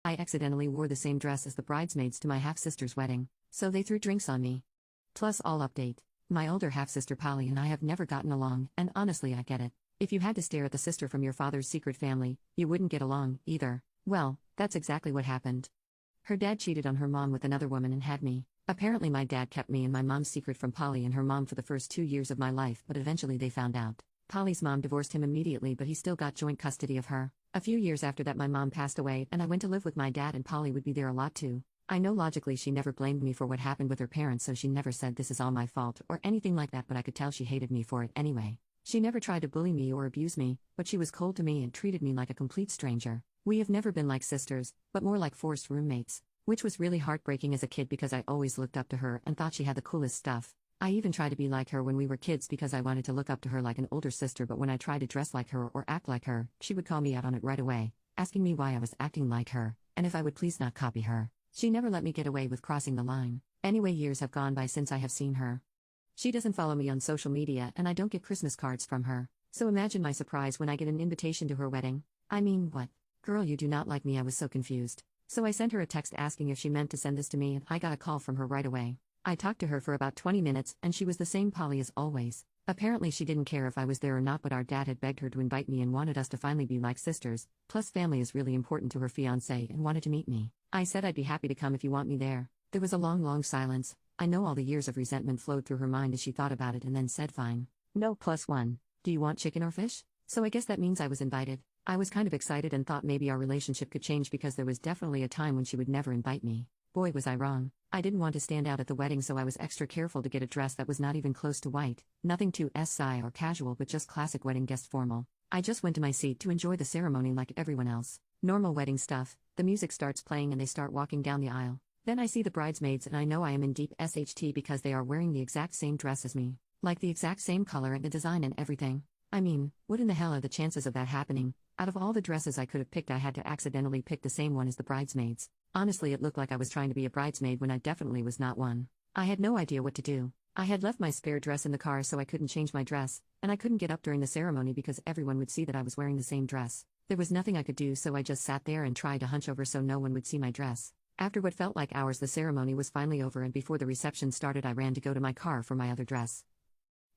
I accidentally wore the same dress as the bridesmaids to my half-sister's wedding, so they threw drinks on me. Plus all update. My older half-sister Polly and I have never gotten along, and honestly I get it. If you had to stare at the sister from your father's secret family, you wouldn't get along, either. Well, that's exactly what happened. Her dad cheated on her mom with another woman and had me. Apparently my dad kept me and my mom's secret from Polly and her mom for the first 2 years of my life, but eventually they found out. Polly's mom divorced him immediately, but he still got joint custody of her. A few years after that my mom passed away and I went to live with my dad, and Polly would be there a lot too. I know logically she never blamed me for what happened with her parents, so she never said this is all my fault or anything like that, but I could tell she hated me for it anyway. She never tried to bully me or abuse me, but she was cold to me and treated me like a complete stranger. We have never been like sisters, but more like forced roommates, which was really heartbreaking as a kid because I always looked up to her and thought she had the coolest stuff. I even tried to be like her when we were kids because I wanted to look up to her like an older sister, but when I tried to dress like her or act like her, she would call me out on it right away, asking me why I was acting like her, and if I would please not copy her. She never let me get away with crossing the line. Anyway, years have gone by since I have seen her. She doesn't follow me on social media and I don't get Christmas cards from her. So imagine my surprise when I get an invitation to her wedding. I mean, what? Girl, you do not like me? I was so confused. So I sent her a text asking if she meant to send this to me, and I got a call from her right away. I talked to her for about 20 minutes and she was the same Polly as always. Apparently she didn't care if I was there or not, but our dad had begged her to invite me and wanted us to finally be like sisters, plus family is really important to her fiancé and wanted to meet me. I said I'd be happy to come if you want me there. There was a long silence. I know all the years of resentment flowed through her mind as she thought about it and then said fine. No +1. Do you want chicken or fish? So I guess that means I was invited. I was kind of excited and thought maybe our relationship could change because there was definitely a time when she would never invite me. Boy, was I wrong. I didn't want to stand out at the wedding, so I was extra careful to get a dress that was not even close to white, nothing too SI or casual but just classic wedding guest formal. I just went to my seat to enjoy the ceremony like everyone else. Normal wedding stuff. The music starts playing and they start walking down the aisle. Then I see the bridesmaids and I know I am in deep SHT because they are wearing the exact same dress as me. Like the exact same color and the design and everything. I mean, what in the hell are the chances of that happening? Out of all the dresses I could have picked, I had to accidentally pick the same one as the bridesmaids. Honestly, it looked like I was trying to be a bridesmaid when I definitely was not one. I had no idea what to do. I had left my spare dress in the car so I couldn't change my dress, and I couldn't get up during the ceremony because everyone would see that I was wearing the same dress. There was nothing I could do, so I just sat there and tried to hunch over so no one would see my dress. After what felt like hours, the ceremony was finally over, and before the reception started I ran to go to my car for my other dress.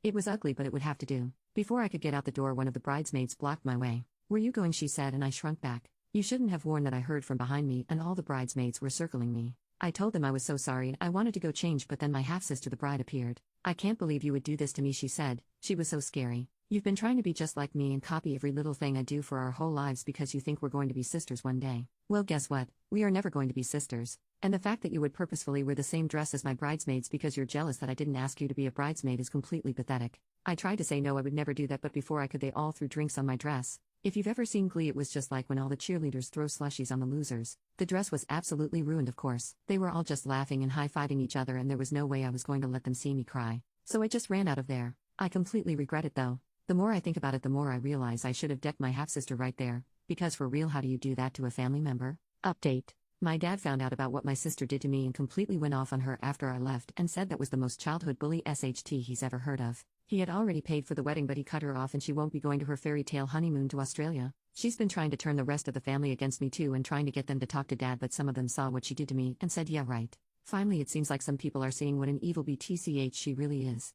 It was ugly, but it would have to do. Before I could get out the door, one of the bridesmaids blocked my way. "Where you going?" she said, and I shrunk back. "You shouldn't have worn that," I heard from behind me, and all the bridesmaids were circling me. I told them I was so sorry and I wanted to go change, but then my half-sister the bride appeared. "I can't believe you would do this to me," she said. She was so scary. "You've been trying to be just like me and copy every little thing I do for our whole lives because you think we're going to be sisters one day. Well, guess what? We are never going to be sisters. And the fact that you would purposefully wear the same dress as my bridesmaids because you're jealous that I didn't ask you to be a bridesmaid is completely pathetic." I tried to say no, I would never do that, but before I could they all threw drinks on my dress. If you've ever seen Glee, it was just like when all the cheerleaders throw slushies on the losers. The dress was absolutely ruined, of course. They were all just laughing and high-fiving each other, and there was no way I was going to let them see me cry. So I just ran out of there. I completely regret it though. The more I think about it, the more I realize I should have decked my half-sister right there. Because for real, how do you do that to a family member? Update. My dad found out about what my sister did to me and completely went off on her after I left and said that was the most childhood bully SHT he's ever heard of. He had already paid for the wedding, but he cut her off and she won't be going to her fairy tale honeymoon to Australia. She's been trying to turn the rest of the family against me too and trying to get them to talk to dad, but some of them saw what she did to me and said yeah right. Finally, it seems like some people are seeing what an evil BTCH she really is.